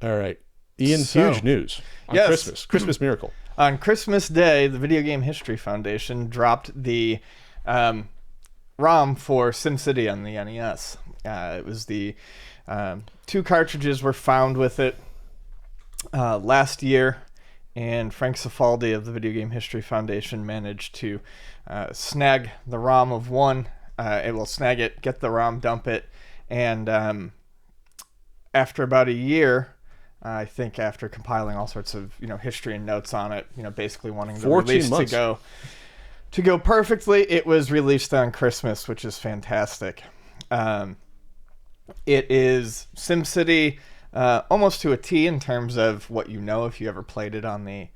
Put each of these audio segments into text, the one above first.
All right. Ian, huge news on Yes. Christmas miracle. On Christmas Day, the Video Game History Foundation dropped the ROM for SimCity on the NES. It was the 2 cartridges were found with it last year, and Frank Cifaldi of the Video Game History Foundation managed to snag the ROM of one. It will snag it, get the ROM, dump it, and after about a year, I think after compiling all sorts of history and notes on it, basically wanting the release to go perfectly, it was released on Christmas, which is fantastic. It is SimCity almost to a T in terms of what if you ever played it on the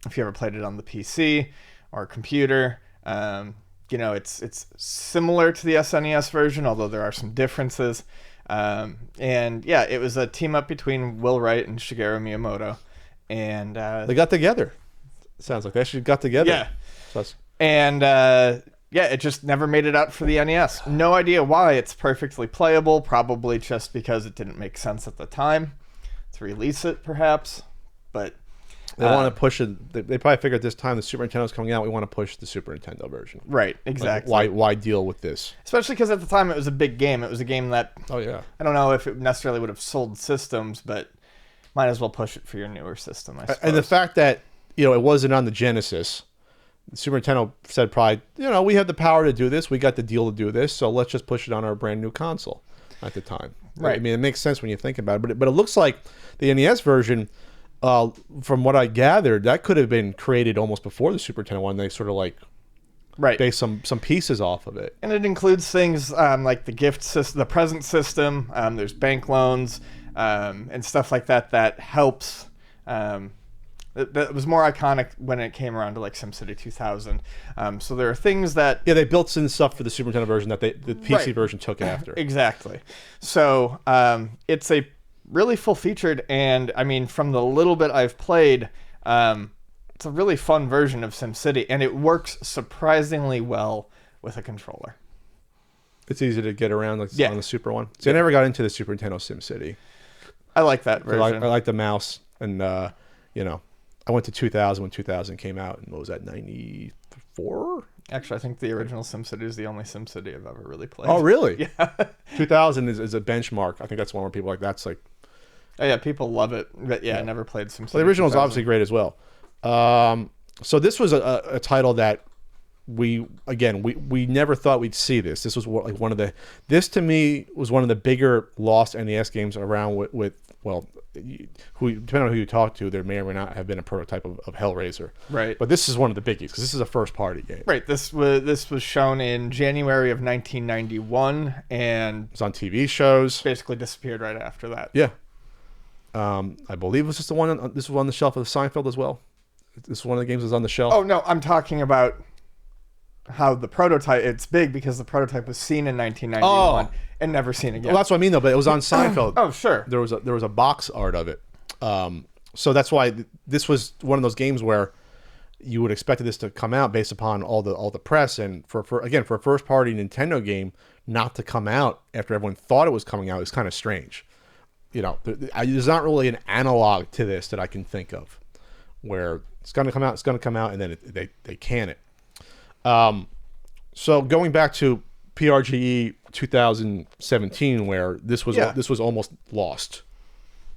PC or computer. It's similar to the SNES version, although there are some differences. It was a team up between Will Wright and Shigeru Miyamoto, and they got together. Sounds like they actually got together. Yeah, So it just never made it out for the NES. No idea why. It's perfectly playable, probably just because it didn't make sense at the time to release it, perhaps. But they want to push it. They probably figured this time the Super Nintendo's coming out, we want to push the Super Nintendo version. Right, exactly. Why deal with this? Especially because at the time it was a big game. It was a game that, I don't know if it necessarily would have sold systems, but might as well push it for your newer system, I suppose. And the fact that, it wasn't on the Genesis, the Super Nintendo said probably, we have the power to do this. We got the deal to do this, so let's just push it on our brand new console at the time. Right. I mean, it makes sense when you think about it. But it looks like the NES version, from what I gathered, that could have been created almost before the Super Nintendo one. They sort of base some pieces off of it. And it includes things like the gift system, the present system. There's bank loans and stuff like that helps. That was more iconic when it came around to like SimCity 2000. So there are things that... Yeah, they built some stuff for the Super Nintendo version that the PC version took after. Exactly. So it's a really full-featured, and I mean, from the little bit I've played, it's a really fun version of SimCity, and it works surprisingly well with a controller. It's easy to get around on the Super one. So I never got into the Super Nintendo SimCity. I like that version. I like the mouse, and I went to 2000 when 2000 came out, and what was that, 94? Actually, I think the original SimCity is the only SimCity I've ever really played. Oh, really? Yeah. 2000 is a benchmark. I think that's one where people that's like... Oh, yeah, people love it. But I never played SimCity. Well, the original is obviously great as well. So this was a title that we never thought we'd see this. This was this to me was one of the bigger lost NES games around with depending on who you talk to, there may or may not have been a prototype of Hellraiser. Right. But this is one of the biggies because this is a first party game. Right. This was shown in January of 1991, and it's on TV shows. Basically disappeared right after that. Yeah. I believe this was on the shelf of Seinfeld as well. This is one of the games that was on the shelf. Oh no, I'm talking about how the prototype. It's big because the prototype was seen in 1991 and never seen again. Well, that's what I mean though. But it was on Seinfeld. Oh sure. There was a box art of it. So that's why this was one of those games where you would expect this to come out based upon all the press, and for a first party Nintendo game not to come out after everyone thought it was coming out is kind of strange. There's not really an analog to this that I can think of where it's going to come out, and then they can it. So going back to PRGE 2017, where this was almost lost.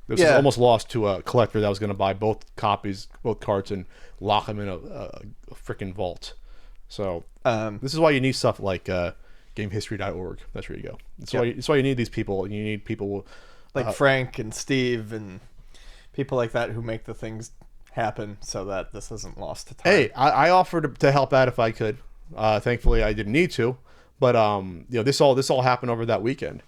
This was almost lost to a collector that was going to buy both carts, and lock them in a freaking vault. So this is why you need stuff like GameHistory.org. That's where you go. That's why you need these people. You need people like Frank and Steve and people like that who make the things happen so that this isn't lost to time. Hey, I offered to help out if I could. Thankfully, I didn't need to, but this all happened over that weekend.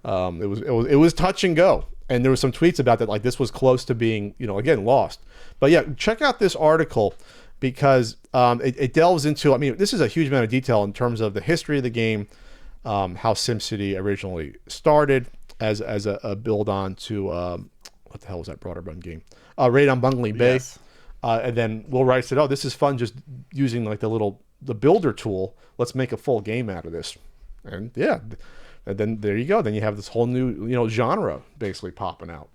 It was touch and go, and there was some tweets about that, like this was close to being again lost. But yeah, check out this article because it delves into. I mean, this is a huge amount of detail in terms of the history of the game, how SimCity originally started as a build on to what the hell was that Broader Run game? Raid on Bungling Bay. Yes. And then Will Wright said, "Oh, this is fun, just using like the builder tool. Let's make a full game out of this." And yeah, And then there you go. Then you have this whole new genre basically popping out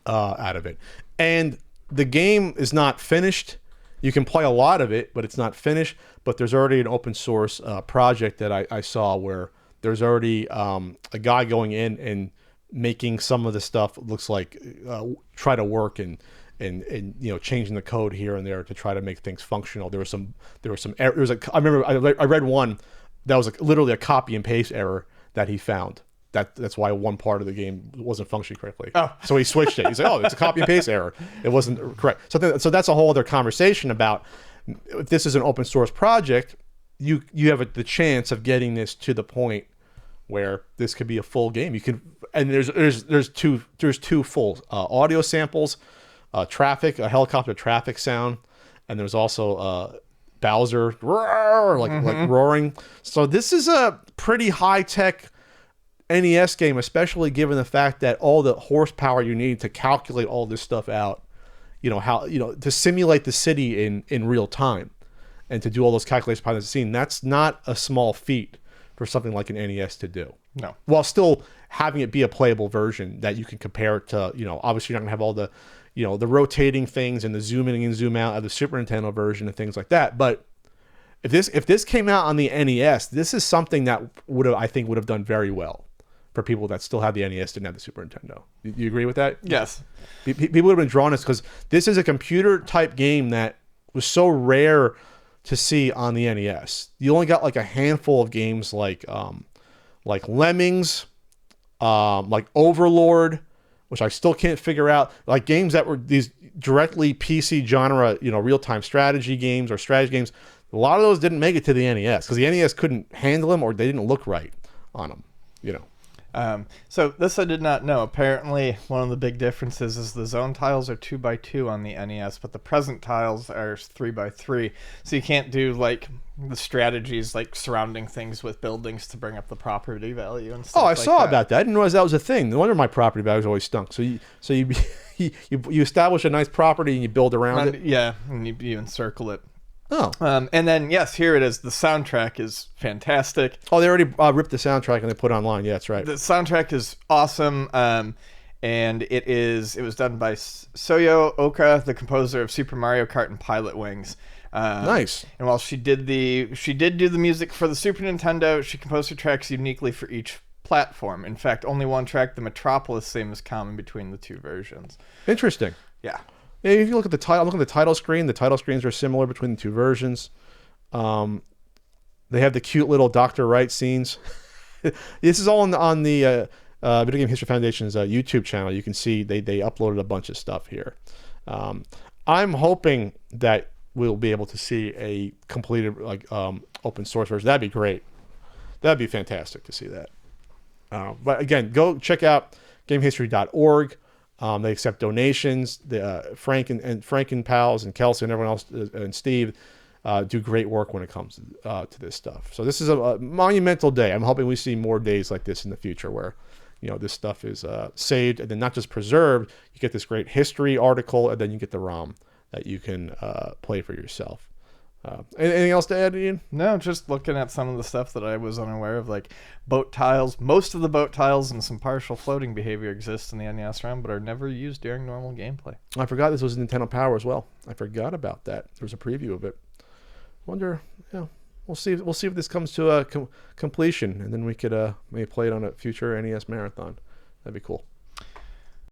of it. And the game is not finished. You can play a lot of it, but it's not finished. But there's already an open source project that I saw where there's already a guy going in and making some of the stuff looks like try to work and changing the code here and there to try to make things functional. There was some errors. I remember I read one that was literally a copy and paste error that he found. That's why one part of the game wasn't functioning correctly. Oh. So he switched it. He's like, oh, it's a copy and paste error. It wasn't correct. So that's a whole other conversation about if this is an open source project, you have the chance of getting this to the point where this could be a full game. You can, and there's two full audio samples, a helicopter traffic sound, and there's also Bowser like roaring. So this is a pretty high tech NES game, especially given the fact that all the horsepower you need to calculate all this stuff out, to simulate the city in real time and to do all those calculations behind the scene. That's not a small feat for something like an NES to do. No. While still having it be a playable version that you can compare it to, obviously you're not gonna have all the, the rotating things and the zoom in and zoom out of the Super Nintendo version and things like that. But if this came out on the NES, this is something that would have done very well for people that still have the NES, didn't have the Super Nintendo. You agree with that? Yes. People would have been drawn to this because this is a computer type game that was so rare to see on the NES. You only got like a handful of games like Lemmings, like Overlord, which I still can't figure out. Like games that were these directly PC genre, real-time strategy games or strategy games. A lot of those didn't make it to the NES because the NES couldn't handle them or they didn't look right on them, So this I did not know. Apparently, one of the big differences is the zone tiles are 2x2 on the NES, but the present tiles are 3x3. So you can't do like the strategies like surrounding things with buildings to bring up the property value and stuff. Oh, I saw about that. I didn't realize that was a thing. No wonder my property values always stunk. So you establish a nice property and you build around it. Yeah, and you encircle it. Oh. And then, yes, here it is. The soundtrack is fantastic. Oh, they already ripped the soundtrack and they put it online. Yeah, that's right. The soundtrack is awesome. And it was done by Soyo Oka, the composer of Super Mario Kart and Pilot Wings. Nice. And while she did do the music for the Super Nintendo, she composed her tracks uniquely for each platform. In fact, only one track, the Metropolis theme, is common between the two versions. Interesting. Yeah. Yeah, if you look at the title, look at the title screen. The title screens are similar between the two versions. They have the cute little Dr. Wright scenes. This is all on the Video Game History Foundation's YouTube channel. You can see they uploaded a bunch of stuff here. I'm hoping that we'll be able to see a completed open source version. That'd be great. That'd be fantastic to see that. But again, go check out GameHistory.org. They accept donations. Frank and pals and Kelsey and everyone else and Steve do great work when it comes to this stuff. So this is a monumental day. I'm hoping we see more days like this in the future where this stuff is saved and then not just preserved. You get this great history article and then you get the ROM that you can play for yourself. Anything else to add, Ian? No, just looking at some of the stuff that I was unaware of, like boat tiles. Most of the boat tiles and some partial floating behavior exist in the NES ROM, but are never used during normal gameplay. I forgot this was Nintendo Power as well. I forgot about that. There was a preview of it. Wonder, we'll see if this comes to a completion, and then we could maybe play it on a future NES marathon. That'd be cool.